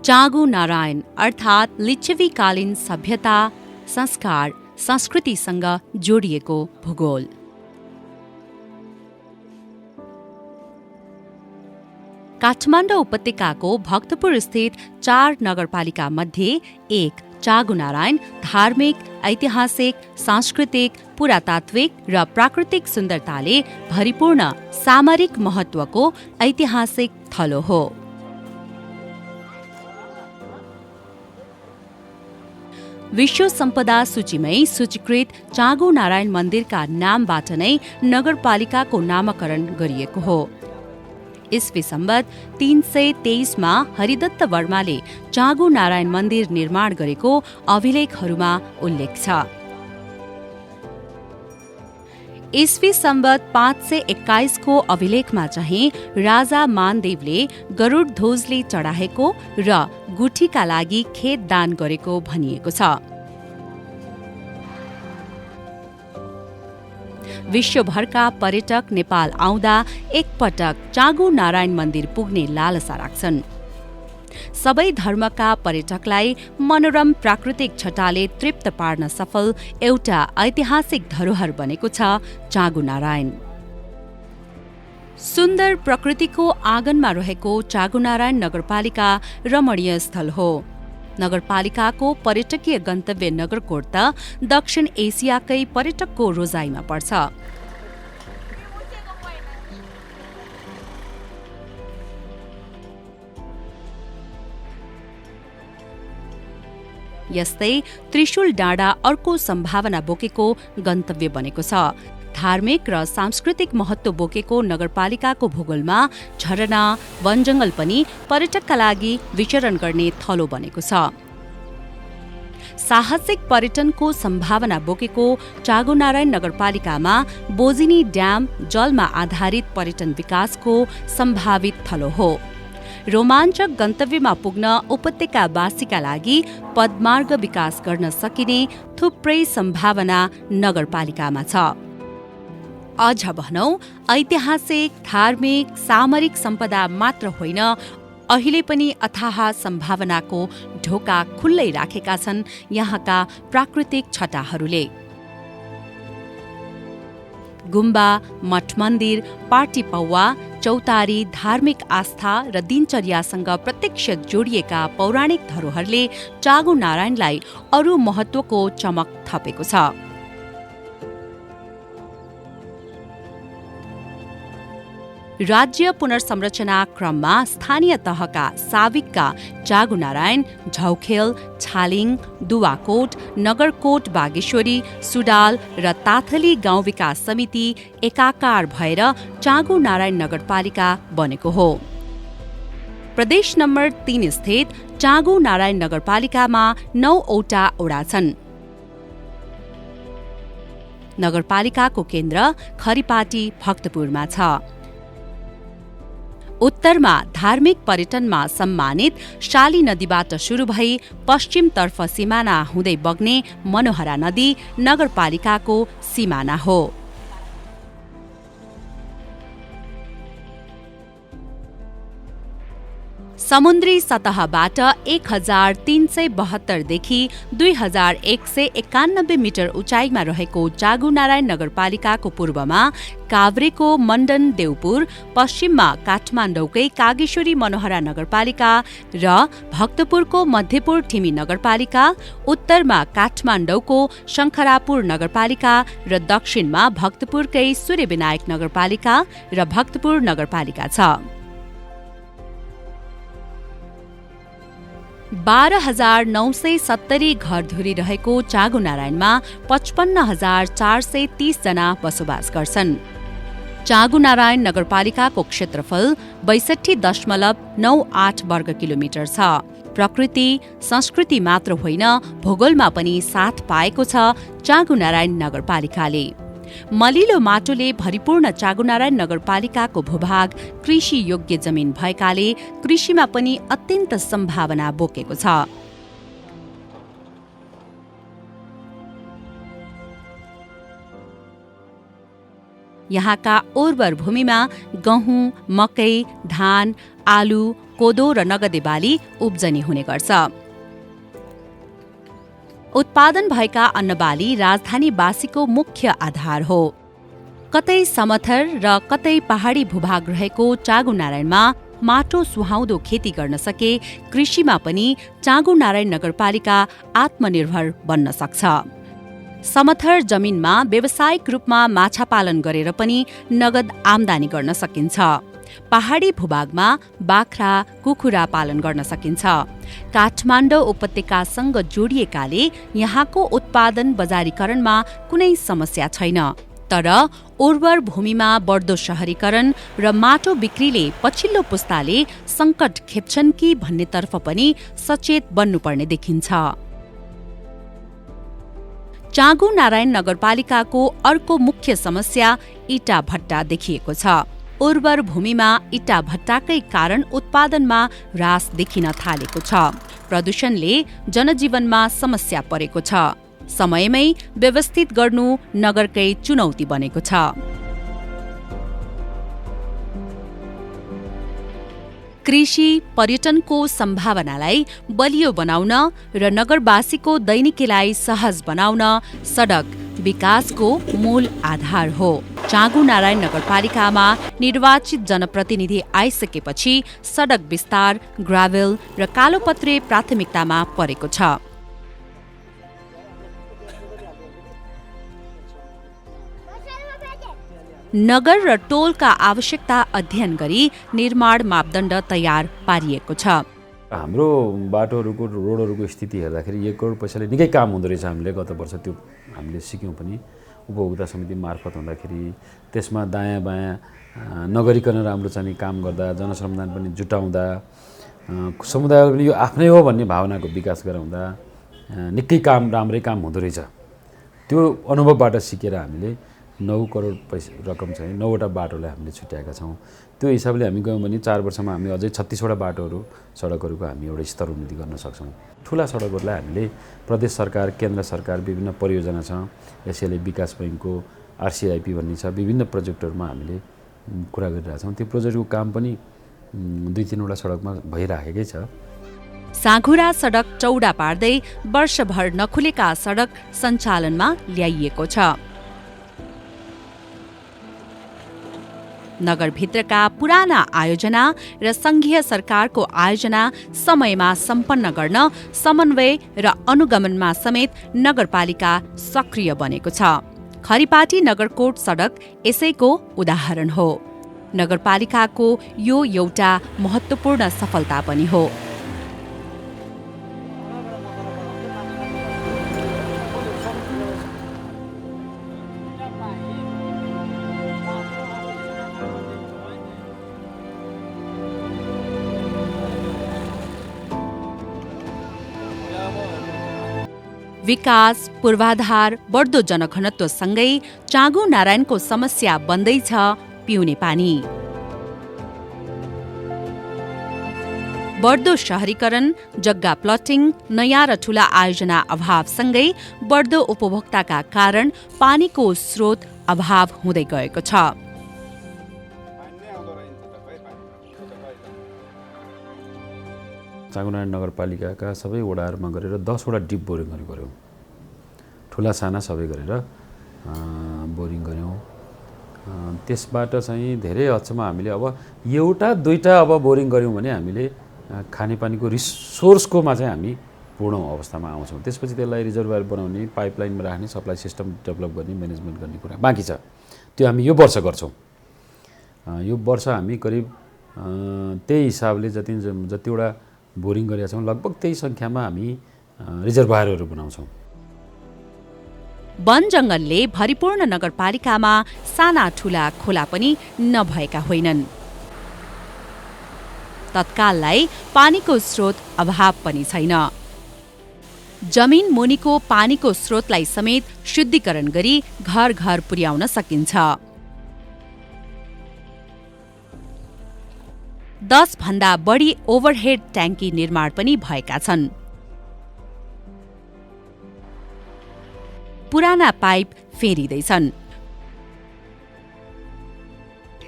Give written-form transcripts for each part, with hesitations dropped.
चाँगु नारायण अर्थात् लिच्छवीकालीन सभ्यता, संस्कार, संस्कृतिसँग जोडिएको भूगोल। काठमाडौँ उपत्यकाको भक्तपुर स्थित 4 नगरपालिका मध्ये एक चाँगु नारायण धार्मिक, ऐतिहासिक, सांस्कृतिक, पुरातात्विक र प्राकृतिक सुन्दरताले भरिपूर्ण सामरिक महत्त्वको ऐतिहासिक थलो हो। विश्व सम्पदा सूचीमै सूचीकृत चाँगु नारायण मन्दिरका नामबाट नै नगरपालिकाको नामकरण गरिएको हो। ईस्वी सम्वत 323 मा हरिदत्त वर्माले चाँगु नारायण मन्दिर निर्माण गरेको अभिलेखहरूमा उल्लेख छ। ईस्वी सम्वत 521 को अभिलेखमा चाहिँ राजा मानदेवले गरुड ध्वजले चढाएको र गुठीका लागि खेत दान गरेको भनिएको छ। विश्वभरका पर्यटक नेपाल आउँदा एकपटक चाँगु नारायण मन्दिर पुग्ने लालसा राख्छन्। सबै धर्मका पर्यटकलाई मनोरम प्राकृतिक छटाले तृप्त पार्न सफल एउटा ऐतिहासिक धरोहर बनेको छ चाँगु नारायण। सुन्दर प्रकृतिको आँगनमा रहेको चाँगु नारायण नगरपालिका रमणीय स्थल हो। नगरपालिकाको पर्यटकीय गन्तव्य नगरकोट त दक्षिण एसियाकै पर्यटकको रोजाइमा पर्छ। यस्तै त्रिशूल डाँडा अर्को सम्भावना बोकेको गन्तव्य बनेको छ। धार्मिक र सांस्कृतिक महत्त्व बोकेको नगरपालिकाको भूगोलमा झरना, वनजङ्गल पनि पर्यटकका लागि विचरण गर्ने थलो बनेको छ। साहसिक पर्यटनको सम्भावना बोकेको चाँगु नारायण नगरपालिकामा बोजिनी ड्याम जलमा आधारित पर्यटन विकासको सम्भावित थलो हो। रोमाञ्चक गन्तव्यमा पुग्न उपत्यकावासीका लागि पदमार्ग विकास गर्न सकिने थुप्रै सम्भावना नगरपालिकामा छ। अझ भनौं, ऐतिहासिक, धार्मिक, सामरिक सम्पदा मात्र होइन, अहिले पनि अथाह सम्भावनाको ढोका खुल्लै राखेका छन् यहाँका प्राकृतिक छटाहरूले। गुम्बा, मठ मन्दिर, पार्टी पौवा, चौतारी, धार्मिक आस्था र दिनचर्यासँग प्रत्यक्ष जोडिएका पौराणिक धरोहरले चाँगु नारायणलाई अरू महत्त्वको चमक थपेको छ। राज्य पुनर्संरचना क्रममा स्थानीय तहका साविकका चाँगु नारायण, झौखेल, छालिङ, दुवाकोट, नगरकोट बागेश्वरी, सुडाल र ताथली गाउँ विकास समिति एकाकार भएर चाँगु नारायण नगरपालिका बनेको हो। प्रदेश नम्बर 3 स्थित चाँगु नारायण नगरपालिकामा 9 वटा ओडा छन्। नगरपालिकाको केन्द्र खरिपाटी भक्तपुरमा छ। उत्तरमा धार्मिक पर्यटनमा सम्मानित शाली नदीबाट सुरु भई पश्चिमतर्फ सिमाना हुँदै बग्ने मनोहरा नदी नगरपालिकाको सिमाना हो। समुद्री सतहबाट 1372 देखि 2191 मिटर उचाइमा रहेको चाँगु नारायण नगरपालिकाको पूर्वमा काभ्रेको मण्डन देउपुर, पश्चिममा काठमाडौँकै कागेश्वरी मनोहरा नगरपालिका र भक्तपुरको मध्यपुर ठिमी नगरपालिका, उत्तरमा काठमाडौँको शङ्खरापुर नगरपालिका र दक्षिणमा भक्तपुरकै सूर्यविनायक नगरपालिका र भक्तपुर नगरपालिका छ। 12,970 घरधुरी रहेको चाँगु नारायणमा 55,430 जना बसोबास गर्छन्। चाँगु नारायण नगरपालिकाको क्षेत्रफल 62.98 वर्ग किलोमिटर छ। प्रकृति, संस्कृति मात्र होइन, भूगोलमा पनि साथ पाएको छ चाँगु नारायण नगरपालिकाले। मलिलो माटोले भरिपूर्ण चाँगु नारायण नगरपालिकाको भूभाग कृषि योग्य जमिन भएकाले कृषिमा पनि अत्यन्त सम्भावना बोकेको छ। यहाँका उर्वर भूमिमा गहुँ, मकै, धान, आलु, कोदो र नगदे बाली उब्जनी हुने गर्छ। उत्पादन भएका अन्नबाली राजधानीवासीको मुख्य आधार हो। कतै समथर र कतै पहाडी भूभाग रहेको चाँगुनारायणमा माटो सुहाउँदो खेती गर्न सके कृषिमा पनि चाँगुनारायण नगरपालिका आत्मनिर्भर बन्न सक्छ। समथर जमिनमा व्यावसायिक रूपमा माछा पालन गरेर पनि नगद आम्दानी गर्न सकिन्छ। पहाडी भूभागमा बाख्रा, कुखुरा पालन गर्न सकिन्छ। काठमाडौँ उपत्यकासँग जोडिएकाले यहाँको उत्पादन बजारीकरणमा कुनै समस्या छैन। तर उर्वर भूमिमा बढ्दो शहरीकरण र माटो बिक्रीले पछिल्लो पुस्ताले सङ्कट खेप्छन् कि भन्नेतर्फ पनि सचेत बन्नुपर्ने देखिन्छ। चाँगुनारायण नगरपालिकाको अर्को मुख्य समस्या इटा भट्टा देखिएको छ। उर्वर भूमिमा इटा भट्टाकै कारण उत्पादनमा ह्रास देखिन थालेको छ। प्रदूषणले जनजीवनमा समस्या परेको छ। समयमै व्यवस्थित गर्नु नगरकै चुनौती बनेको छ। कृषि पर्यटनको सम्भावनालाई बलियो बनाउन र नगरवासीको दैनिकीलाई सहज बनाउन सडक विकासको मूल आधार हो। चाँगुनारायण नगरपालिकामा निर्वाचित जनप्रतिनिधि आइसकेपछि सडक विस्तार, ग्राभेल र कालोपत्रे प्राथमिकतामा परेको छ। नगर र टोलका आवश्यकता अध्ययन गरी निर्माण मापदण्ड तयार पारिएको छ। हाम्रो बाटोहरूको रोडहरूको स्थिति हेर्दाखेरि 1 करोड पैसाले निकै काम हुँदो रहेछ। हामीले गत वर्ष त्यो हामीले सिक्यौँ पनि। उपभोक्ता समिति मार्फत हुँदाखेरि त्यसमा दायाँ बायाँ नगरिकन राम्रो चाहिँ काम गर्दा, जनश्रमदान पनि जुटाउँदा, समुदायले पनि यो आफ्नै हो भन्ने भावनाको विकास गराउँदा निकै काम राम्रै काम हुँदो रहेछ। त्यो अनुभवबाट सिकेर हामीले 9 करोड पैसा रकम चाहिँ 9वटा बाटोलाई हामीले छुट्याएका छौँ। त्यो हिसाबले हामी गयौँ भने 4 वर्षमा हामी अझै 36वटा बाटोहरू, सडकहरूको हामी एउटा स्तर उन्नति गर्न सक्छौँ। ठुला सडकहरूलाई हामीले प्रदेश सरकार, केन्द्र सरकार, विभिन्न परियोजना छ, एसएलए विकास बैङ्कको आरसिआइपी भन्ने छ, विभिन्न प्रोजेक्टहरूमा हामीले कुरा गरिरहेछौँ। त्यो प्रोजेक्टको काम पनि 2-3वटा सडकमा भइराखेकै छ। साँघुरा सडक चौडा पार्दै वर्षभर नखुलेका सडक सञ्चालनमा ल्याइएको छ। नगरभित्रका पुराना आयोजना र सङ्घीय सरकारको आयोजना समयमा सम्पन्न गर्न समन्वय र अनुगमनमा समेत नगरपालिका सक्रिय बनेको छ। खरिपाटी नगरकोट सडक यसैको उदाहरण हो। नगरपालिकाको यो एउटा महत्त्वपूर्ण सफलता पनि हो। विकास, पूर्वाधार, बढ्दो जनघनत्वसँगै चाँगुनारायणको समस्या बन्दैछ पिउने पानी। बढ्दो शहरीकरण, जग्गा प्लटिङ, नयाँ र ठूला आयोजना अभावसँगै बढ्दो उपभोक्ताका कारण पानीको स्रोत अभाव हुँदै गएको छ। चाँगुनारायण नगरपालिकाका सबै वडाहरूमा गरेर 10वटा डिप बोरिङहरू गऱ्यौँ। ठुला साना सबै गरेर बोरिङ गऱ्यौँ। त्यसबाट चाहिँ धेरै हदसम्म हामीले अब एउटा दुईटा अब बोरिङ गऱ्यौँ भने हामीले खानेपानीको रिसोर्सकोमा चाहिँ हामी पूर्ण अवस्थामा आउँछौँ। त्यसपछि त्यसलाई रिजर्भर बनाउने, पाइपलाइनमा राख्ने, सप्लाई सिस्टम डेभलप गर्ने, म्यानेजमेन्ट गर्ने कुरा बाँकी छ। त्यो हामी यो वर्ष गर्छौँ। यो वर्ष हामी करिब त्यही हिसाबले जतिवटा बोरिङ गरेका छौँ लगभग त्यही सङ्ख्यामा हामी रिजर्भरहरू बनाउँछौँ। वन जङ्गलले भरिपूर्ण नगरपालिकामा साना ठूला खोला पनि नभएका होइनन्। तत्काललाई पानीको स्रोत अभाव पनि छैन। जमिन मुनिको पानीको स्रोतलाई समेत शुद्धिकरण गरी घर घर पुर्याउन सकिन्छ। 10 भन्दा बढी ओभरहेड ट्याङ्की निर्माण पनि भएका छन्। पुराना पाइप फेरिँदैछन्।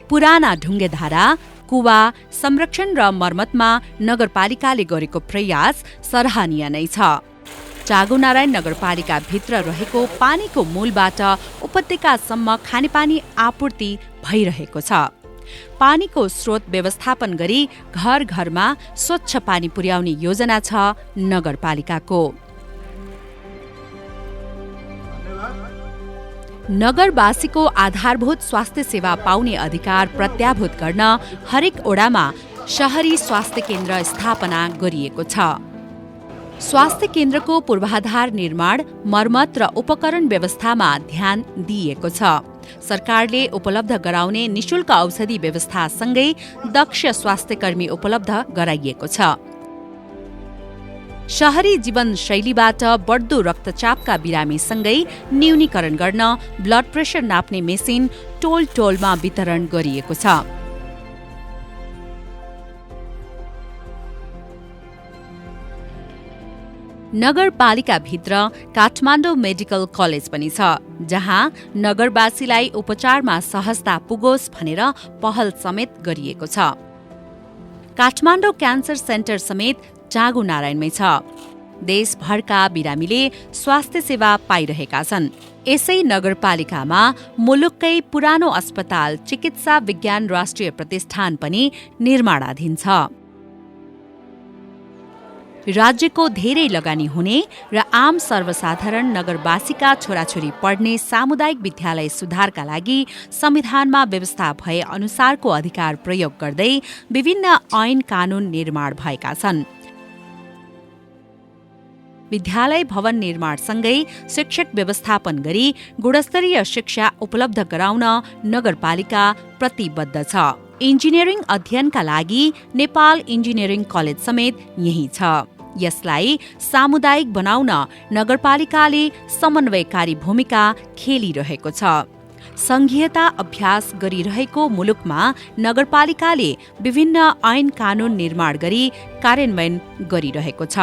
पुराना ढुङ्गेधारा, कुवा संरक्षण र मर्मतमा नगरपालिकाले गरेको प्रयास सराहनीय नै छ। चाँगुनारायण नगरपालिका भित्र रहेको पानीको मूलबाट उपत्यकासम्म खानेपानी आपूर्ति भइरहेको छ। पानीको स्रोत व्यवस्थापन गरी घर घरमा स्वच्छ पानी पुर्याउने योजना छ नगरपालिकाको। नगरवासीको आधारभूत स्वास्थ्य सेवा पाउने अधिकार प्रत्याभूत गर्न हरेक ओडामा शहरी स्वास्थ्य केन्द्र स्थापना गरिएको छ। स्वास्थ्य केन्द्रको पूर्वाधार निर्माण, मर्मत र उपकरण व्यवस्थामा ध्यान दिइएको छ। सरकारले उपलब्ध गराउने निशुल्क औषधि व्यवस्थासँगै दक्ष स्वास्थ्यकर्मी उपलब्ध गराइएको छ। शहरी जीवनशैलीबाट बढ्दो रक्तचापका बिरामीसँगै न्यूनीकरण गर्न ब्लड प्रेसर नाप्ने मेसिन टोलमा वितरण गरिएको छ। नगरपालिकाभित्र काठमाडौँ मेडिकल कलेज पनि छ, जहाँ नगरवासीलाई उपचारमा सहजता पुगोस् भनेर पहल समेत गरिएको छ। काठमाडौँ क्यान्सर सेन्टर समेत चाँगुनारायणमै छ। देशभरका बिरामीले स्वास्थ्य सेवा पाइरहेका छन्। यसै नगरपालिकामा मुलुककै पुरानो अस्पताल चिकित्सा विज्ञान राष्ट्रिय प्रतिष्ठान पनि निर्माणाधीन छ। राज्यको धेरै लगानी हुने र आम सर्वसाधारण नगरवासीका छोराछोरी पढ्ने सामुदायिक विद्यालय सुधारका लागि संविधानमा व्यवस्था भए अनुसारको अधिकार प्रयोग गर्दै विभिन्न ऐन कानून निर्माण भएका छन्। विद्यालय भवन निर्माणसँगै शिक्षक व्यवस्थापन गरी गुणस्तरीय शिक्षा उपलब्ध गराउन नगरपालिका प्रतिबद्ध छ। इन्जिनियरिङ अध्ययनका लागि नेपाल इन्जिनियरिङ कलेज समेत यही छ। यसलाई सामुदायिक बनाउन नगरपालिकाले समन्वयकारी भूमिका खेलिरहेको छ। संघीयता अभ्यास गरिरहेको मुलुकमा नगरपालिकाले विभिन्न ऐन कानून निर्माण गरी कार्यान्वयन गरिरहेको छ।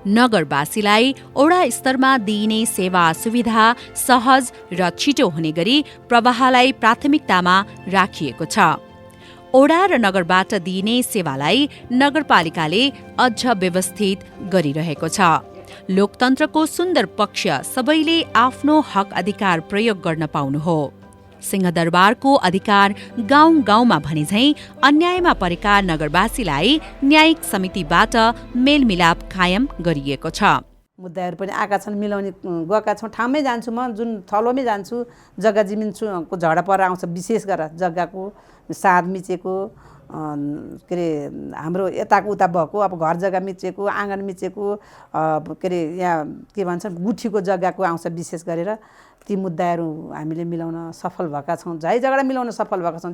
नगरवासीलाई ओडा स्तरमा दिइने सेवा सुविधा सहज र छिटो हुने गरी प्रवाहलाई प्राथमिकतामा राखिएको छ। ओडा र नगरबाट दिइने सेवालाई नगरपालिकाले अझ व्यवस्थित गरिरहेको छ। लोकतन्त्रको सुन्दर पक्ष सबैले आफ्नो हक अधिकार प्रयोग गर्न पाउनु हो। सिंहदरबारको अधिकार गाउँ गाउँमा भने झैं अन्यायमा परेका नगरवासीलाई न्यायिक समितिबाट मेलमिलाप कायम गरिएको छ। मुद्दाहरू पनि आएका छन्, मिलाउने गएका छौँ। ठाउँमै जान्छु म, जुन थलोमै जान्छु, जग्गा जमिनको झगडा पर आउँछ। विशेष गरेर जग्गाको साँध मिचेको, के अरे हाम्रो यताको उता भएको, अब घर जग्गा मिचेको, आँगन मिचेको, के अरे यहाँ के भन्छ गुठीको जग्गाको आउँछ। विशेष गरेर ती मुद्दाहरू हामीले मिलाउन सफल भएका छौँ। झैझगडा मिलाउन सफल भएका छौँ।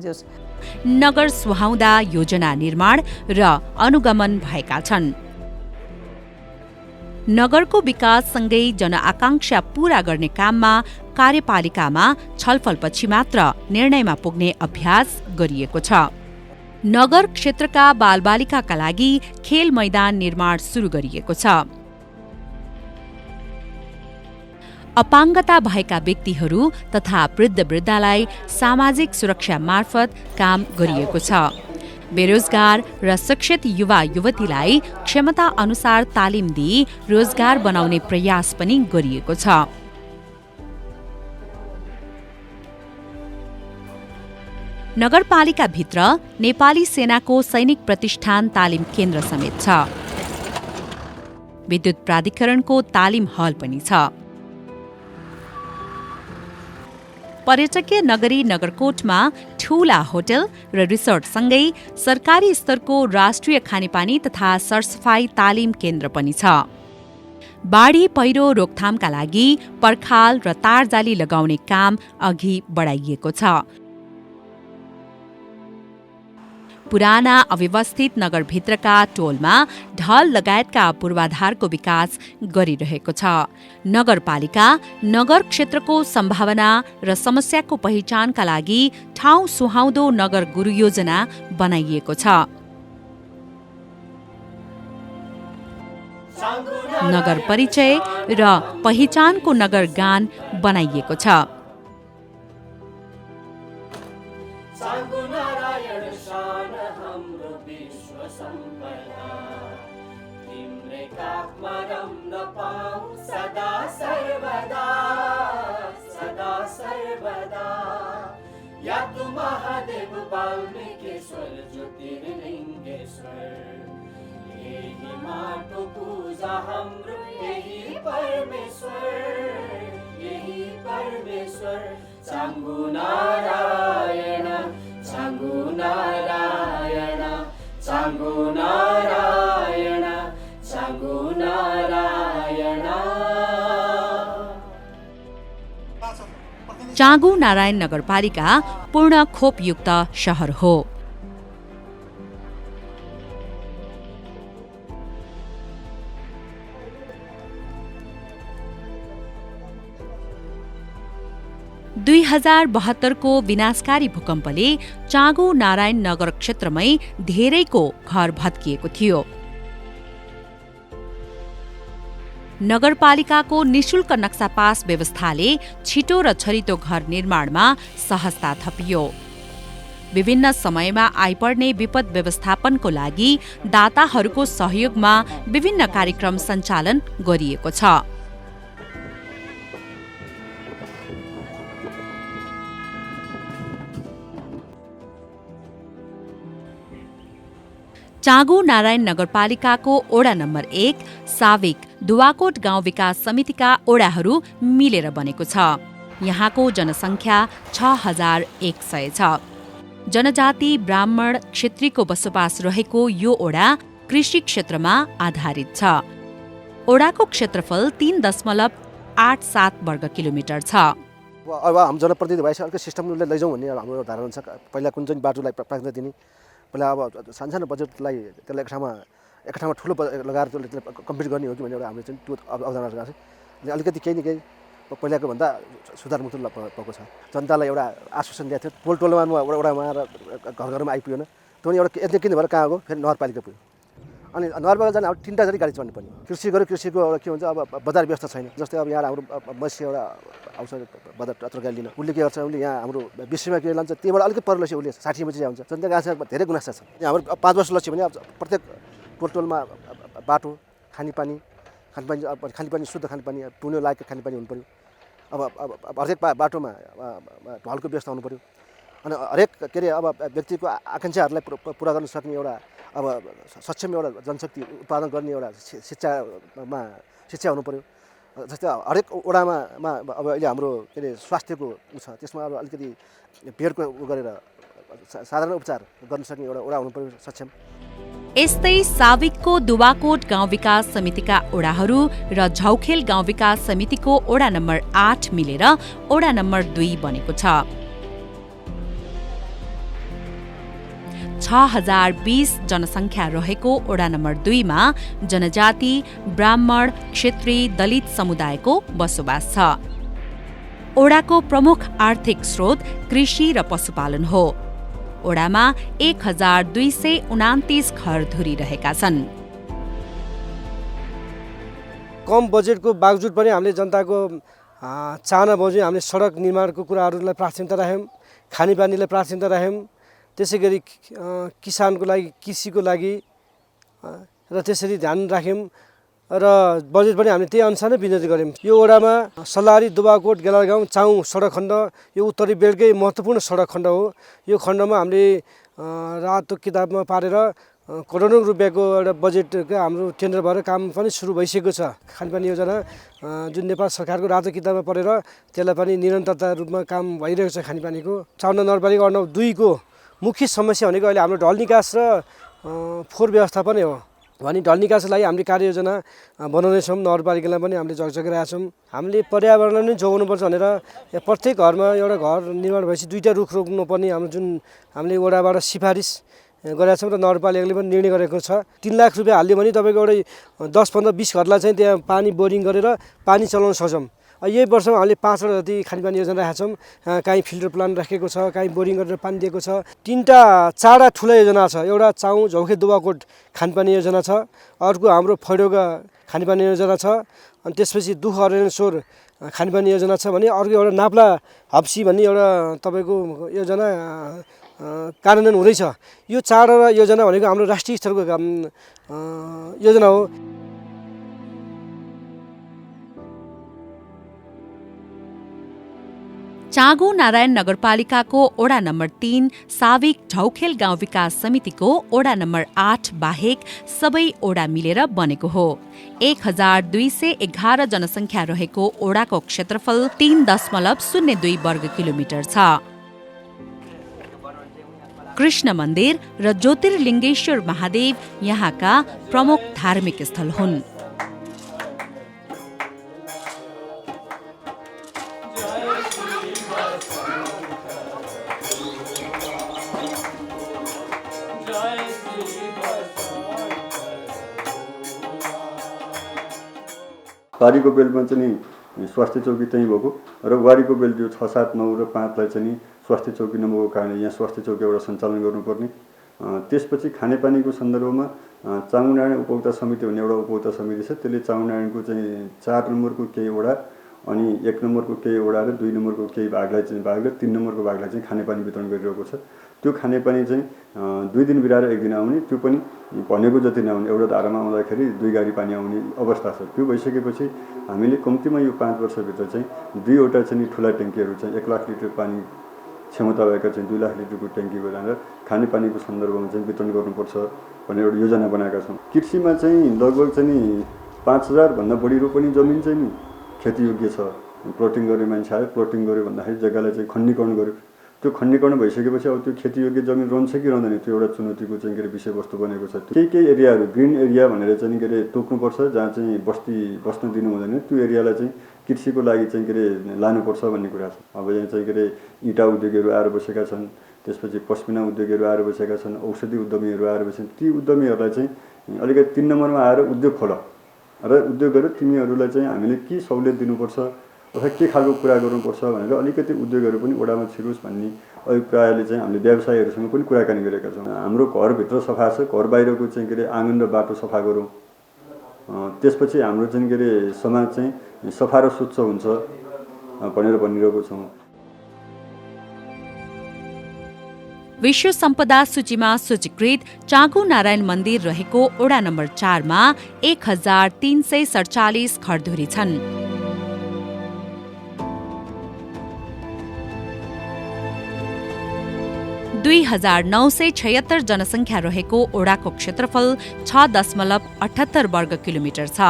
नगर सुहाउँदा योजना निर्माण र अनुगमन भएका छन्। नगरको विकाससँगै जनआकांक्षा पूरा गर्ने काममा कार्यपालिकामा छलफलपछि मात्र निर्णयमा पुग्ने अभ्यास गरिएको छ। नगर क्षेत्रका बालबालिकाका लागि खेल मैदान निर्माण सुरु गरिएको छ। अपाङ्गता भएका व्यक्तिहरू तथा वृद्धवृद्धालाई सामाजिक सुरक्षा मार्फत काम गरिएको छ। बेरोजगार र शिक्षित युवा युवतीलाई क्षमता अनुसार तालिम दिई रोजगार बनाउने प्रयास पनि गरिएको छ। नगरपालिकाभित्र नेपाली सेनाको सैनिक प्रतिष्ठान तालिम केन्द्र समेत छ। विद्युत प्राधिकरणको तालिम हल पनि छ। पर्यटकीय नगरी नगरकोटमा ठूला होटल र रिसोर्टसँगै सरकारी स्तरको राष्ट्रिय खानेपानी तथा सरसफाई तालिम केन्द्र पनि छ। बाढी पहिरो रोकथामका लागि पर्खाल र तारजाली लगाउने काम अघि बढाइएको छ। पुराना अव्यवस्थित नगरभित्रका टोलमा ढल लगायतका पूर्वाधारको विकास गरिरहेको छ। नगरपालिका नगर क्षेत्रको सम्भावना र समस्याको पहिचानका लागि ठाउँ सुहाउँदो नगर गुरु योजना बनाइएको छ। नगर परिचय र पहिचानको नगर गान बनाइएको छ। चाँगुनारायण शान हम सम्पदा तिम्रै काखमा रम्न पाऊँ सदा सर्वदा या तु महादेव वाल्मीकेश्वर ज्योतिर्लिङ्गेश्वर यही माटो पूजा हाम्रो यही परमेश्वर चाङ्गु नारायण चाङ्गु नारायण चाङ्गु नारायण चाङ्गु नारायण। चाँगु नारायण नगरपालिका पूर्ण खोपयुक्त शहर हो। दुई 2072 को विनाशकारी भूकम्पले चाँगु नारायण नगर क्षेत्रमै धेरैको घर भत्किएको थियो। नगरपालिकाको निशुल्क नक्सा पास व्यवस्थाले छिटो र छरितो घर निर्माणमा सहजता थपियो। विभिन्न समयमा आइपर्ने विपद व्यवस्थापनको लागि दाताहरूको सहयोगमा विभिन्न कार्यक्रम सञ्चालन गरिएको छ। चाँगु नारायण नगरपालिकाको ओडा नम्बर 1 साविक दुवाकोट गाउँ विकास समितिका ओडाहरू मिलेर बनेको छ। यहाँको जनसङ्ख्या 6100 छ। जनजाति ब्राह्मण क्षेत्रीको बसोबास रहेको यो ओडा कृषि क्षेत्रमा आधारित छ। ओडाको क्षेत्रफल 3.87 वर्ग किलोमिटर छ। अब हाम्रो जनप्रतिनिधि भएपछि अर्को सिस्टमले लैजाउँ भन्ने हाम्रो धारणा छ। पहिला कुन चाहिँ बाटोलाई प्राथमिकता दिने, पहिला अब सानो बजेटलाई त्यसलाई एक ठाउँमा ठुलो लगाएर त्यसले कम्प्लिट गर्ने हो कि भन्ने एउटा हामीले चाहिँ त्यो अवधारणा राखेको छ। अलिकति केही न केही पहिलाको भन्दा सुधारमुक्त भएको छ। जनतालाई एउटा आश्वासन दिएको थियो। टोल टोलमा वडामा र घर घरमा आइपुगेन। त्यो पनि एउटा यति किन भएर कहाँ गयो, फेरि नगरपालिका पुग्यो। अनि नगरपालिका जाने अब 3टा जति गाडी चढ्नु पर्ने। कृषि गऱ्यो, कृषिको एउटा के हुन्छ, अब बजार व्यवस्था छैन। जस्तै अब यहाँ हाम्रो मत्स्य एउटा आउँछ बजार तरकारी लिन, उसले के गर्छ, उसले यहाँ हाम्रो 20 रुपियाँ किलो लान्छ, त्यहीबाट अलिकति पर लसी उसले 60 रुपियाँ चाहिँ आउँछ। जनताको आशा धेरै गुनासा छ। यहाँ हाम्रो 5 वर्ष लसी भने अब प्रत्येक टोलमा बाटो, खानेपानी शुद्ध खानेपानी, पिउन लायक खानेपानी हुनु पऱ्यो। अब हरेक बाटोमा ढलको व्यवस्था हुनु पऱ्यो। अनि हरेक के अरे अब व्यक्तिको आकाङ्क्षाहरूलाई पुरा गर्न सक्ने एउटा अब सक्षम एउटा जनशक्ति उत्पादन गर्ने एउटा शिक्षा हुनु पऱ्यो। जस्तै हरेक वडामा अब अहिले हाम्रो के अरे स्वास्थ्यको छ, त्यसमा अब अलिकति बेडको गरेर साधारण उपचार गर्न सक्ने एउटा वडा हुनु पऱ्यो सक्षम। यस्तै साविकको दुवाकोट गाउँ विकास समितिका ओडाहरू र झौखेल गाउँ विकास समितिको ओडा नम्बर 8 मिलेर ओडा नम्बर 2 बनेको छ। 6020 जनसङ्ख्या रहेको ओडा नम्बर 2 मा जनजाति, ब्राह्मण, क्षेत्री, दलित समुदायको बसोबास छ। ओडाको प्रमुख आर्थिक स्रोत कृषि र पशुपालन हो। ओडामा 1229 घरधुरी रहेका छन्। कम बजेटको बावजुद पनि हामीले जनताको चाहना बमोजिम हामीले सडक निर्माणको कुराहरूलाई प्राथमिकता राख्यौँ, खानेपानीलाई प्राथमिकता राख्यौँ, त्यसै गरी किसानको लागि, कृषिको लागि र त्यसरी ध्यान राख्यौँ र बजेट पनि हामीले त्यही अनुसार नै विनियोजन गऱ्यौँ। यो वडामा सल्लारी, दुवाकोट, गेलागाउँ, चाउ सडक खण्ड यो उत्तरी बेल्टकै महत्त्वपूर्ण सडक खण्ड हो। यो खण्डमा हामीले रातो किताबमा पारेर करोडौँ रुपियाँको एउटा बजेटको हाम्रो टेन्डर भएर काम पनि सुरु भइसकेको छ। खानेपानी योजना जुन नेपाल सरकारको रातो किताबमा परेर त्यसलाई पनि निरन्तरता रूपमा काम भइरहेको छ। खानेपानीको 54 नगरपालिका वडा 2 को मुख्य समस्या भनेको अहिले हाम्रो ढल निकास र फोहोर व्यवस्थापन हो। भने ढल निकासको लागि हामीले कार्ययोजना बनाउँदैछौँ। नगरपालिकालाई पनि हामीले जगिरहेका छौँ। हामीले पर्यावरणलाई नै जोगाउनुपर्छ भनेर प्रत्येक घरमा एउटा घर निर्माण भएपछि 2टा रुख रोप्नुपर्ने हाम्रो जुन हामीले वडाबाट सिफारिस गरेका छौँ र नगरपालिकाले पनि निर्णय गरेको छ। 3 लाख रुपियाँ हाल्यो भने तपाईँको एउटा 10, 15, 20 घरलाई चाहिँ त्यहाँ पानी बोरिङ गरेर पानी चलाउन सक्छौँ। यही वर्षमा हामीले 5वटा जति खानेपानी योजना राखेका छौँ। काहीँ फिल्टर प्लान्ट राखेको छ, काहीँ बोरिङ गरेर पानी दिएको छ। 4टा ठुला योजना छ। एउटा चाउ झौखे दुवाकोट खानेपानी योजना छ, अर्को हाम्रो फैडोगा खानेपानी योजना छ, अनि त्यसपछि दुख अरेन्सोर खानेपानी योजना छ भने अर्को एउटा नाप्ला हप्सी भन्ने एउटा तपाईँको योजना कार्यान्वयन हुँदैछ। यो चाडपर्व योजना भनेको हाम्रो राष्ट्रिय स्तरको योजना हो। चाँगु नारायण नगरपालिकाको ओडा नम्बर 3 साविक ढौखेल गाउँ विकास समितिको ओडा नम्बर 8 बाहेक सबै ओडा मिलेर बनेको हो। 1211 जनसङ्ख्या रहेको ओडाको क्षेत्रफल 3.02 वर्ग किलोमिटर छ। कृष्ण मन्दिर र ज्योतिर्लिङ्गेश्वर महादेव यहाँका प्रमुख धार्मिक स्थल हुन्। वारीको बेलमा चाहिँ नि स्वास्थ्य चौकी त्यहीँ भएको र वारीको बेल जो 6, 7, 9 र 5लाई चाहिँ नि स्वास्थ्य चौकी नभएको कारणले यहाँ स्वास्थ्य चौकी एउटा सञ्चालन गर्नुपर्ने। त्यसपछि खानेपानीको सन्दर्भमा चाँगु नारायण उपभोक्ता समिति भन्ने एउटा उपभोक्ता समिति छ। त्यसले चाँगु नारायणको चाहिँ 4 नम्बरको केही वडा अनि 1 नम्बरको केही वडा र 2 नम्बरको केही भागलाई चाहिँ भाग र 3 नम्बरको भागलाई चाहिँ खानेपानी वितरण गरिरहेको छ। त्यो खानेपानी चाहिँ 2 दिन बिराएर 1 दिन आउने, त्यो पनि भनेको जति नआउने। एउटा धारामा आउँदाखेरि 2 गाडी पानी आउने अवस्था छ। त्यो भइसकेपछि हामीले कम्तीमा यो 5 वर्षभित्र चाहिँ 2वटा चाहिँ ठुला ट्याङ्कीहरू चाहिँ 1 लाख लिटर पानी क्षमता भएका चाहिँ 2 लाख लिटरको ट्याङ्की बनाएर खानेपानीको सन्दर्भमा चाहिँ वितरण गर्नुपर्छ भनेर एउटा योजना बनाएका छौँ। कृषिमा चाहिँ लगभग चाहिँ नि 5000 भन्दा बढी रोपनी जमिन चाहिँ नि खेतीयोग्य छ। प्लटिङ गर्ने मान्छे आयो, प्लटिङ गर्यो भन्दाखेरि जग्गालाई चाहिँ खण्डीकरण गर्यो। त्यो खण्डीकरण भइसकेपछि अब त्यो खेतीयोग्य जमिन रहन्छ कि रहँदैन त्यो एउटा चुनौतीको चाहिँ के अरे विषयवस्तु बनेको छ। केही एरियाहरू ग्रिन एरिया भनेर चाहिँ के अरे तोक्नुपर्छ, जहाँ चाहिँ बस्ती बस्न दिनु हुँदैन, त्यो एरियालाई चाहिँ कृषिको लागि चाहिँ के अरे लानुपर्छ भन्ने कुरा छ। अब यहाँ चाहिँ के अरे इँटा उद्योगहरू आएर बसेका छन्, त्यसपछि पस्मिना उद्योगहरू आएर बसेका छन्, औषधि उद्यमीहरू आएर बसेका छन्। ती उद्यमीहरूलाई चाहिँ अलिकति 3 नम्बरमा आएर उद्योग खोल र उद्योग गरेर तिमीहरूलाई चाहिँ हामीले के सहुलियत दिनुपर्छ अथवा के खालको कुरा गर्नुपर्छ भनेर अलिकति उद्योगहरू पनि ओडामा छिरोस् भन्ने अभिप्रायले चाहिँ हामीले व्यवसायीहरूसँग पनि कुराकानी गरेका छौँ। हाम्रो घरभित्र सफा छ, घर बाहिरको चाहिँ के अरे आँगन र बाटो सफा गरौँ। त्यसपछि हाम्रो चाहिँ के अरे समाज चाहिँ सफा र स्वच्छ हुन्छ भनेर भनिरहेको छौँ। विश्व सम्पदा सूचीमा सूचीकृत चाँगु नारायण मन्दिर रहेको ओडा नम्बर 4 मा 1347 घरधुरी छन्। 2976 जनसङ्ख्या रहेको ओडाको क्षेत्रफल 6.78 वर्ग किलोमिटर छ।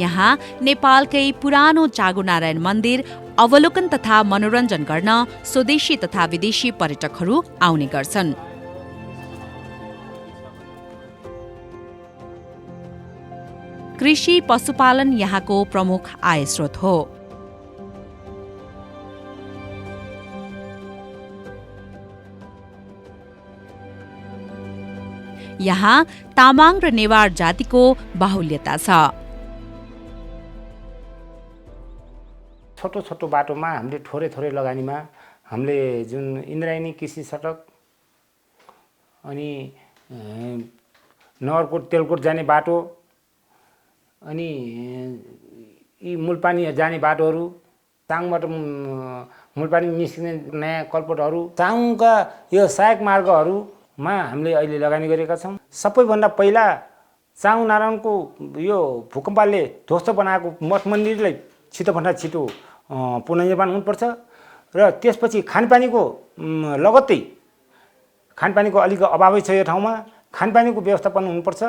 यहाँ नेपालकै पुरानो चाँगु नारायण मन्दिर अवलोकन तथा मनोरञ्जन गर्न स्वदेशी तथा विदेशी पर्यटकहरू आउने गर्छन्। कृषि पशुपालन यहाँको प्रमुख आय स्रोत हो। यहाँ तामाङ र नेवार जातिको बाहुल्यता छ। छोटो छोटो बाटोमा हामीले थोरै थोरै लगानीमा हामीले जुन इन्द्रायणी कृषि सडक अनि नगरकोट तेलकोट जाने बाटो अनि यी मूलपानी जाने बाटोहरू, चाङबाट मूलपानी निस्किने नयाँ कलपटहरू, चाङका यो सहायक मार्गहरूमा हामीले अहिले लगानी गरेका छौँ। सबैभन्दा पहिला चाँगु नारायणको यो भूकम्पले ध्वस्त बनाएको मठ मन्दिरलाई छिटोभन्दा छिटो पुनर्निर्माण हुनुपर्छ र त्यसपछि खानेपानीको लगत्तै खानेपानीको अलिक अभावै छ यो ठाउँमा, खानेपानीको व्यवस्थापन हुनुपर्छ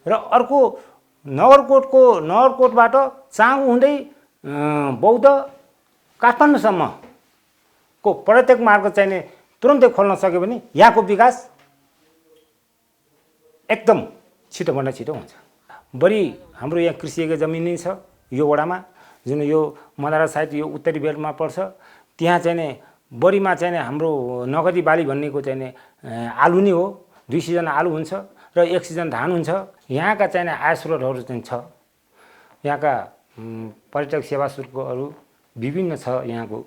र अर्को नगरकोटबाट चाँगु हुँदै बौद्ध काठमाडौँसम्मको पर्यटक मार्ग चाहिने तुरन्तै खोल्न सक्यो भने यहाँको विकास एकदम छिटोभन्दा छिटो हुन्छ। बढी हाम्रो यहाँ कृषिको जमिन नै छ यो वडामा, जुन यो मदारा साइड यो उत्तरी बेल्टमा पर्छ। त्यहाँ चाहिँ बढीमा चाहिँ हाम्रो नगदी बाली भन्नेको चाहिँ आलु नै हो। 2 सिजन आलु हुन्छ र 1 सिजन धान हुन्छ। यहाँका चाहिँ आय स्रोतहरू चाहिँ छ। यहाँका पर्यटक सेवा शुल्कहरू विभिन्न छ यहाँको।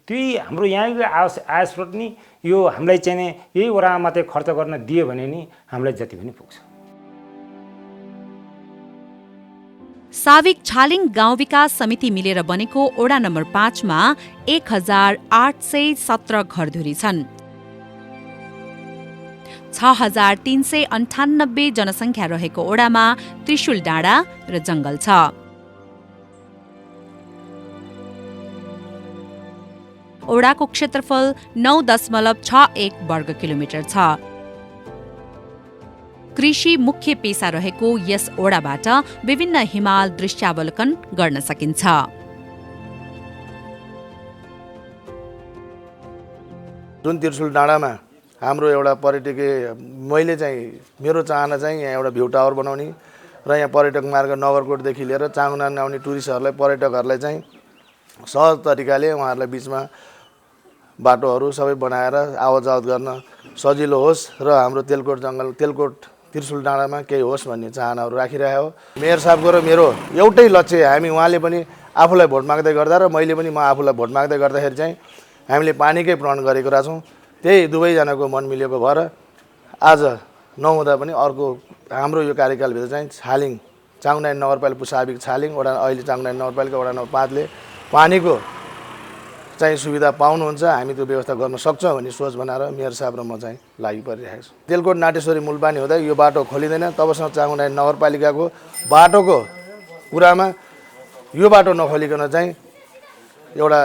त्यही हाम्रो यहाँको आय स्रोत नि यो हामीलाई चाहिँ यही वडामा मात्रै खर्च गर्न दियो भने नि हामीलाई जति पनि पुग्छ। साविक छालिङ गाउँ विकास समिति मिलेर बनेको ओडा नम्बर 5 मा 1817 घरधुरी छन्। 6398 जनसङ्ख्या रहेको ओडामा त्रिशुल डाँडा र जंगल छ। ओडाको क्षेत्रफल 9.61 वर्ग किलोमिटर छ। कृषि मुख्य पेशा रहेको यस ओडाबाट विभिन्न हिमाल दृश्यावलोकन गर्न सकिन्छ। जुन त्रिशुल डाँडामा हाम्रो एउटा पर्यटकीय मेरो चाहना चाहिँ यहाँ एउटा भ्यू टावर बनाउने र यहाँ पर्यटक मार्ग नगरकोटदेखि लिएर चाँगुनारायण आउने टुरिस्टहरूलाई पर्यटकहरूलाई चाहिँ सहज तरिकाले उहाँहरूलाई बिचमा बाटोहरू सबै बनाएर आवत जावत गर्न सजिलो होस् र हाम्रो तेलकोट त्रिशुल डाँडामा केही होस् भन्ने चाहनाहरू राखिरहेको हो। मेयर साहबको र मेरो एउटै लक्ष्य, हामी उहाँले पनि आफूलाई भोट माग्दै गर्दा र मैले पनि म आफूलाई भोट माग्दै गर्दाखेरि चाहिँ हामीले पानीकै प्रण गरेको रहेछौँ। त्यही दुवैजनाको मन मिलेको भएर आज नहुँदा पनि अर्को हाम्रो यो कार्यकालभित्र चाहिँ छालिङ चाङनारायण नगरपालिका साविक छालिङ अहिले चाङनारायण नगरपालिका वडा नम्बर 5 ले पानीको चाहिँ सुविधा पाउनुहुन्छ, हामी त्यो व्यवस्था गर्न सक्छौँ भन्ने सोच बनाएर मेयर साहब र म चाहिँ लागि परिरहेको छु। तेलकोट नाटेश्वरी मूलपानी हुँदा यो बाटो खोलिँदैन, तबसम्म चाङनारायण नगरपालिकाको बाटोको कुरामा यो बाटो नखोलिकन चाहिँ एउटा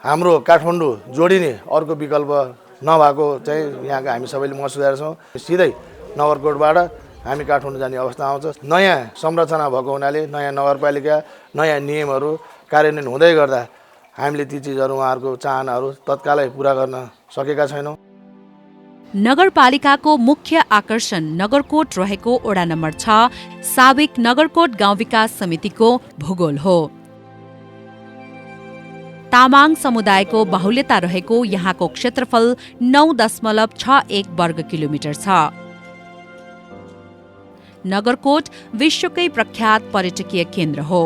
हाम्रो काठमाडौँ जोडिने अर्को विकल्प नभएको चाहिँ यहाँका हामी सबैले महसुस गरेका छौँ। सिधै नगरकोटबाट हामी काठमाडौँ जाने अवस्था आउँछ। नयाँ संरचना भएको हुनाले नयाँ नगरपालिका नयाँ नियमहरू कार्यान्वयन हुँदै गर्दा हामीले ती चिजहरू उहाँहरूको चाहनाहरू तत्कालै पुरा गर्न सकेका छैनौँ। नगरपालिकाको मुख्य आकर्षण नगरकोट रहेको ओडा नम्बर 6 साविक नगरकोट गाउँ विकास समितिको भूगोल हो। तामाङ समुदायको बाहुल्यता रहेको यहाँको क्षेत्रफल 9.61 वर्ग किलोमिटर छ। नगरकोट विश्वकै प्रख्यात पर्यटकीय केन्द्र हो।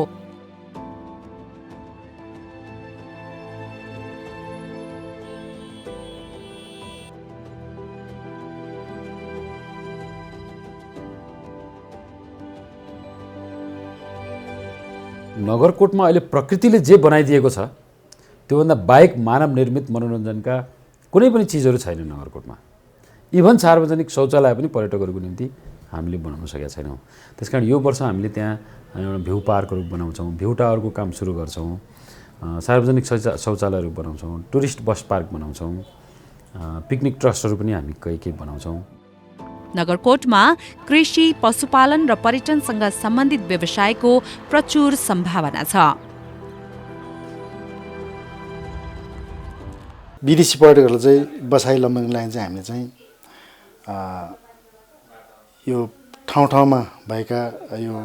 नगरकोटमा अहिले प्रकृतिले जे बनाइदिएको छ त्योभन्दा बाहेक मानव निर्मित मनोरञ्जनका कुनै पनि चिजहरू छैन नगरकोटमा। इभन सार्वजनिक शौचालय पनि पर्यटकहरूको निम्ति हामीले बनाउन सकेका छैनौँ। त्यसकारण यो वर्ष हामीले त्यहाँ एउटा भ्यू पार्कहरू बनाउँछौँ, भ्यू टावरको काम सुरु गर्छौँ, सार्वजनिक शौचालयहरू बनाउँछौँ, टुरिस्ट बस पार्क बनाउँछौँ, पिकनिक ट्रस्टहरू पनि हामी केही बनाउँछौँ। नगरकोटमा कृषि, पशुपालन र पर्यटनसँग सम्बन्धित व्यवसायको प्रचुर सम्भावना छ। विदेशी पर्यटकहरूलाई चाहिँ बसाइ लम्बनको लागि चाहिँ हामीले चाहिँ यो ठाउँ ठाउँमा भएका यो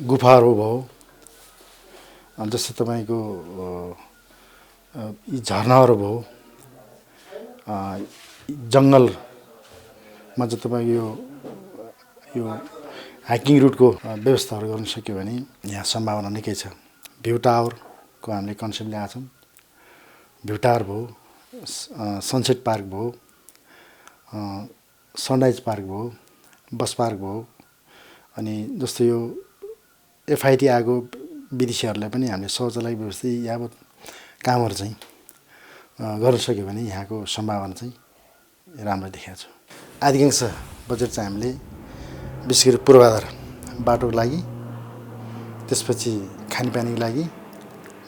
गुफाहरू भयो, जस्तै तपाईँको यी झरनाहरू भयो, जङ्गलमा चाहिँ तपाईँको यो हाइकिङ रुटको व्यवस्थाहरू गर्न सक्यो भने यहाँ सम्भावना निकै छ। भ्यू टावरको हामीले कन्सेप्ट ल्याएको छौँ। भ्यू टावर भयो, सनसेट पार्क भयो, सनराइज पार्क भयो, बस पार्क भयो, अनि जस्तो यो एफआइटी आएको विदेशीहरूलाई पनि हामीले शौचालय व्यवस्था यावत कामहरू चाहिँ गर्न सक्यो भने यहाँको सम्भावना चाहिँ राम्रो देखेको छ। अधिकांश बजेट चाहिँ हामीले विशेष गरी पूर्वाधार बाटोको लागि, त्यसपछि खानेपानीको लागि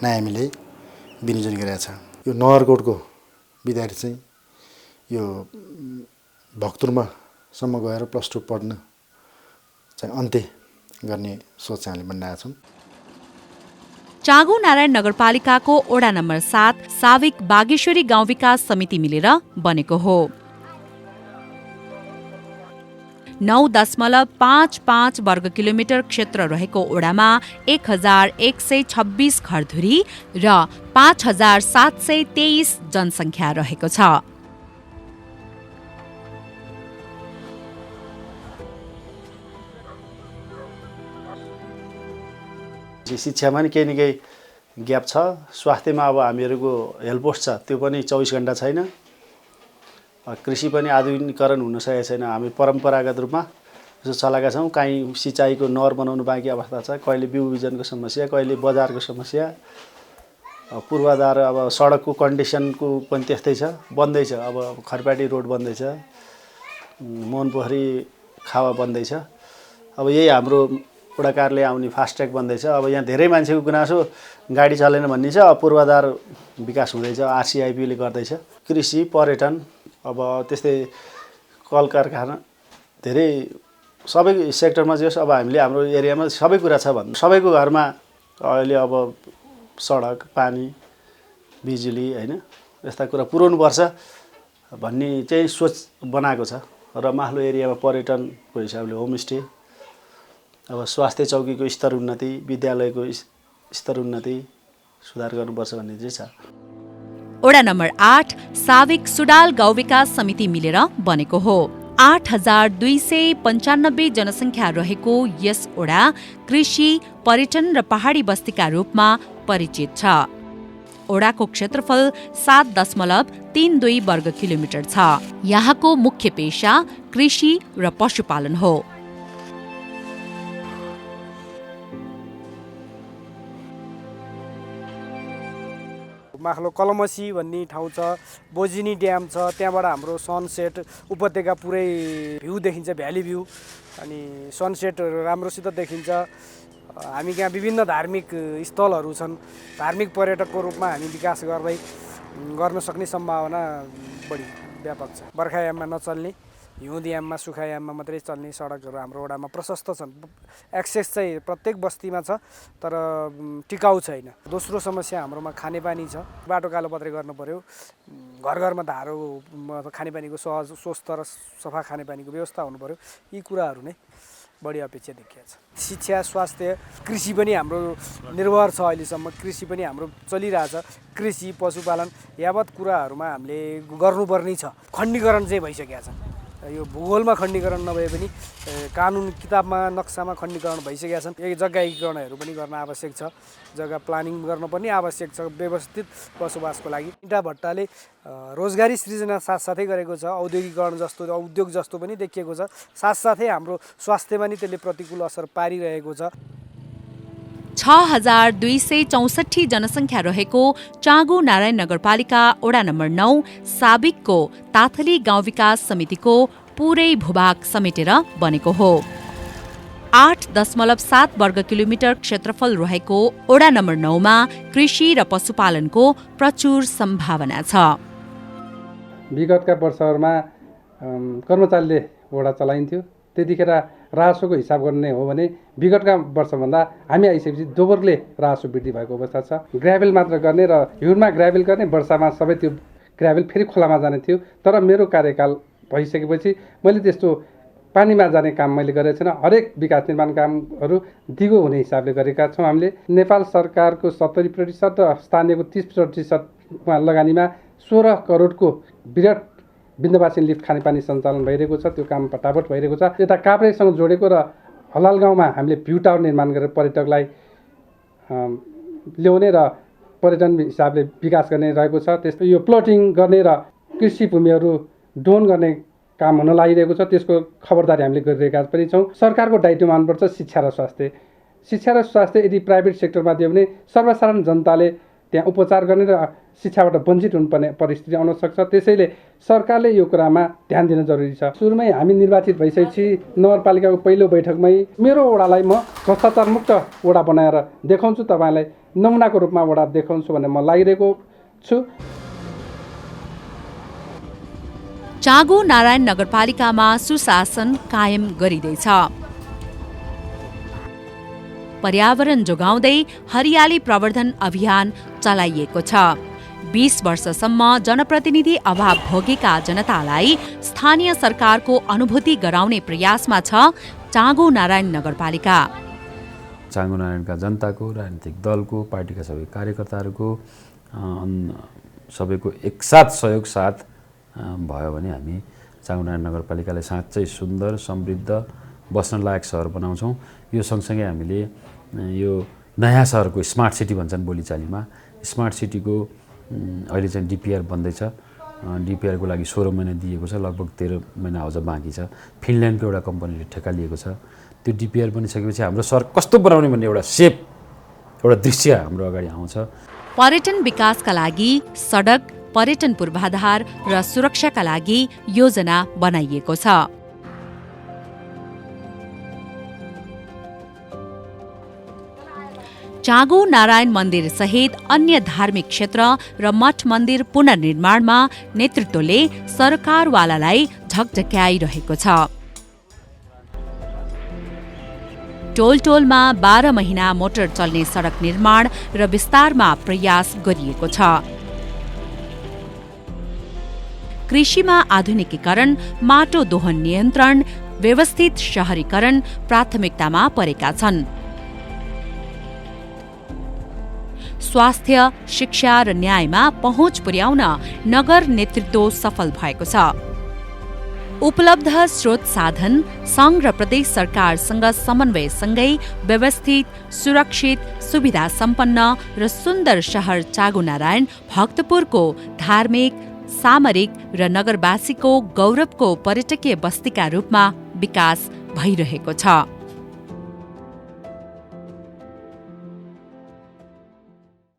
नै हामीले विनियोजन गरेका छ। यो नगरकोटको विद्यार्थी चाहिँ यो भक्तुरमासम्म गएर +2 पढ्न चाहिँ अन्त्य गर्ने सोच चाहिँ हामीले बनाएका छौँ। चाँगुनारायण नगरपालिकाको ओडा नम्बर 7 साविक बागेश्वरी गाउँ विकास समिति मिलेर बनेको हो। 9.55 वर्ग किलोमिटर क्षेत्र रहेको ओडामा 1126 घरधुरी र 5723 जनसङ्ख्या रहेको छ। शिक्षामा नि केही न केही ग्याप छ। स्वास्थ्यमा अब हामीहरूको हेल्थ पोस्ट छ, त्यो पनि 24 घण्टा छैन। कृषि पनि आधुनिकीकरण हुन सकेको छैन। हामी परम्परागत रूपमा चलाएका छौँ। काहीँ सिँचाइको नहर बनाउनु बाँकी अवस्था छ, कहिले बिउ बिजनको समस्या, कहिले बजारको समस्या, पूर्वाधार अब सडकको कन्डिसनको पनि त्यस्तै छ, बन्दैछ। अब खरपाटी रोड बन्दैछ, मोहनपोखरी खावा बन्दैछ। अब यही हाम्रो वडा कार्यालय आउने फास्ट्याग बन्दैछ। अब यहाँ धेरै मान्छेको गुनासो गाडी चलेन भन्ने छ। अब पूर्वाधार विकास हुँदैछ, आरसिआइपीले गर्दैछ। कृषि, पर्यटन, अब त्यस्तै कल कारखाना, धेरै सबै सेक्टरमा जे होस् अब हामीले हाम्रो एरियामा सबै कुरा छ भन्नु। सबैको घरमा अहिले अब सडक, पानी, बिजुली हैन यस्ता कुरा पुर्याउनुपर्छ भन्ने चाहिँ सोच बनाएको छ। र माथिल्लो एरियामा पर्यटनको हिसाबले होमस्टे, अब स्वास्थ्य चौकीको स्तर उन्नति, विद्यालयको स्तर उन्नति सुधार गर्नुपर्छ भन्ने चाहिँ छ। वडा नम्बर 8 साविक सुडाल गाउँ विकास समिति मिलेर बनेको हो। 8295 जनसङ्ख्या रहेको यस वडा कृषि, पर्यटन र पहाडी बस्तीका रूपमा परिचित छ। वडाको क्षेत्रफल 7.32 वर्ग किलोमिटर छ। यहाँको मुख्य पेशा कृषि र पशुपालन हो। माखलो कलमसी भन्ने ठाउँ छ, बोजिनी ड्याम छ, त्यहाँबाट हाम्रो सनसेट उपत्यका पुरै भ्यू देखिन्छ, भ्याली भ्यू। अनि सनसेट राम्रोसित देखिन्छ। हामी यहाँ विभिन्न धार्मिक स्थलहरू छन्। धार्मिक पर्यटकको रूपमा हामी विकास गर्न सक्ने सम्भावना बढी व्यापक छ। बर्खायाममा नचल्ने, हिउँदयाममा सुखायाममा मात्रै चल्ने सडकहरू हाम्रो वडामा प्रशस्त छन्। एक्सेस चाहिँ प्रत्येक बस्तीमा छ, तर टिकाउ छैन। दोस्रो समस्या हाम्रोमा खानेपानी छ। बाटो कालोपत्रे गर्नु पर्यो। घर घरमा धारो, खानेपानीको सहज, स्वस्थ र सफा खानेपानीको व्यवस्था हुनु पर्यो। यी कुराहरू नै बढी अपेक्षा देखिएको छ। शिक्षा, स्वास्थ्य, कृषि पनि हाम्रो निर्भर छ। अहिलेसम्म कृषि पनि हाम्रो चलिरहेछ। कृषि, पशुपालन यावत कुराहरूमा हामीले गर्नुपर्ने छ। खण्डीकरण चाहिँ भइसकेको छ। यो भूगोलमा खण्डीकरण नभए पनि कानुन किताबमा, नक्सामा खण्डीकरण भइसकेका छन्। एक जग्गा एकीकरणहरू पनि गर्न आवश्यक छ। जग्गा प्लानिङ गर्नुपर्ने आवश्यक छ व्यवस्थित बसोबासको लागि। इँटा भट्टाले रोजगारी सृजना साथसाथै गरेको छ। औद्योगिकरण जस्तो, उद्योग जस्तो पनि देखिएको छ। साथसाथै हाम्रो स्वास्थ्यमा नि त्यसले प्रतिकूल असर पारिरहेको छ। 6264 जनसङ्ख्या रहेको चाँगु नारायण नगरपालिका वडा नम्बर 9 साबिकको ताथली गाउँ विकास समितिको पूरै भूभाग समेटेर बनेको हो। 8.7 वर्ग किलोमिटर क्षेत्रफल रहेको वडा नम्बर 9 मा कृषि र पशुपालनको प्रचुर सम्भावना छ। विगतका वर्षहरूमा कर्मचारीले वडा चलाइन्थ्यो। त्यतिखेर राजस्वको हिसाब गर्ने हो भने विगतका वर्षभन्दा हामी आइसकेपछि दोब्बरले राजस्व वृद्धि भएको अवस्था छ। ग्राभेल मात्र गर्ने र हिउँमा ग्राभेल गर्ने, वर्षामा सबै त्यो ग्राभेल फेरि खोलामा जाने थियो। तर मेरो कार्यकाल भइसकेपछि मैले त्यस्तो पानीमा जाने काम मैले गरेको छैन। हरेक विकास निर्माण कामहरू दिगो हुने हिसाबले गरेका छौँ। हामीले नेपाल सरकारको 70% र स्थानीयको 30% लगानीमा 16 करोडको वृहत बिन्दवासी लिफ्ट खानेपानी सञ्चालन भइरहेको छ। त्यो काम फटाफट भइरहेको छ। यता काभ्रेसँग जोडेको र हलाल गाउँमा हामीले भ्यू टावर निर्माण गरेर पर्यटकलाई ल्याउने र पर्यटन हिसाबले विकास गर्ने रहेको छ। त्यस्तै यो प्लटिङ गर्ने र कृषि भूमिहरू डोन गर्ने काम हुन लागिरहेको छ। त्यसको खबरदारी हामीले गरिरहेका पनि छौँ। सरकारको दायित्व मान्नुपर्छ शिक्षा र स्वास्थ्य। शिक्षा र स्वास्थ्य यदि प्राइभेट सेक्टरमा दियो भने सर्वसाधारण जनताले त्यहाँ उपचार गर्ने र शिक्षाबाट वञ्चित हुनुपर्ने परिस्थिति आउन सक्छ। त्यसैले सरकारले यो कुरामा ध्यान दिन जरुरी छ। सुरुमै हामी निर्वाचित भइसकेपछि नगरपालिकाको पहिलो बैठकमै मेरो वडालाई म भ्रष्टाचार मुक्त वडा बनाएर देखाउँछु, तपाईँलाई नमुनाको रूपमा वडा देखाउँछु भन्ने म लागिरहेको छु। चाँगु नारायण नगरपालिकामा सुशासन कायम गरिँदैछ। पर्यावरण जोगाउँदै हरियाली प्रवर्धन अभियान चलाइएको छ। 20 वर्षसम्म जनप्रतिनिधि अभाव भोगेका जनतालाई स्थानीय सरकारको अनुभूति गराउने प्रयासमा छ चाँगु नारायण नगरपालिका। चाँगु नारायणका जनताको, राजनीतिक दलको, पार्टीका सबै कार्यकर्ताहरूको सबैको एकसाथ सहयोग साथ भयो भने हामी चाँगु नारायण नगरपालिकालाई साँच्चै सुन्दर, समृद्ध, बस्न लायक सहर बनाउँछौँ। यो सँगसँगै हामीले यो नयाँ सहरको स्मार्ट सिटी भन्छन् बोलीचालीमा, स्मार्ट सिटीको अहिले चाहिँ डिपिआर बन्दैछ। डिपिआरको लागि 16 महिना दिएको छ, लगभग 13 महिना अझ बाँकी छ। फिनल्यान्डको एउटा कम्पनीले ठेक्का लिएको छ। त्यो डिपिआर बनिसकेपछि हाम्रो सहर कस्तो बनाउने भन्ने एउटा सेप, एउटा दृश्य हाम्रो अगाडि आउँछ। पर्यटन विकासका लागि सडक, पर्यटन पूर्वाधार र सुरक्षाका लागि योजना बनाइएको छ। चाँगु नारायण मन्दिर सहित अन्य धार्मिक क्षेत्र र मठ मन्दिर पुनर्निर्माणमा नेतृत्वले सरकारवालालाई झकझक्याइरहेको छ। टोल टोलमा 12 महिना मोटर चल्ने सडक निर्माण र विस्तारमा प्रयास गरिएको छ। कृषिमा आधुनिकीकरण, माटो दोहन नियन्त्रण, व्यवस्थित शहरीकरण प्राथमिकतामा परेका छन्। स्वास्थ्य, शिक्षा र न्यायमा पहुँच पुर्याउन नगर नेतृत्व सफल भएको छ। उपलब्ध स्रोत साधन, सङ्घ र प्रदेश सरकारसँग समन्वयसँगै व्यवस्थित, सुरक्षित, सुविधा सम्पन्न र सुन्दर शहर चाँगुनारायण भक्तपुरको धार्मिक, सामरिक र नगरवासीको गौरवको पर्यटकीय बस्तीका रूपमा विकास भइरहेको छ।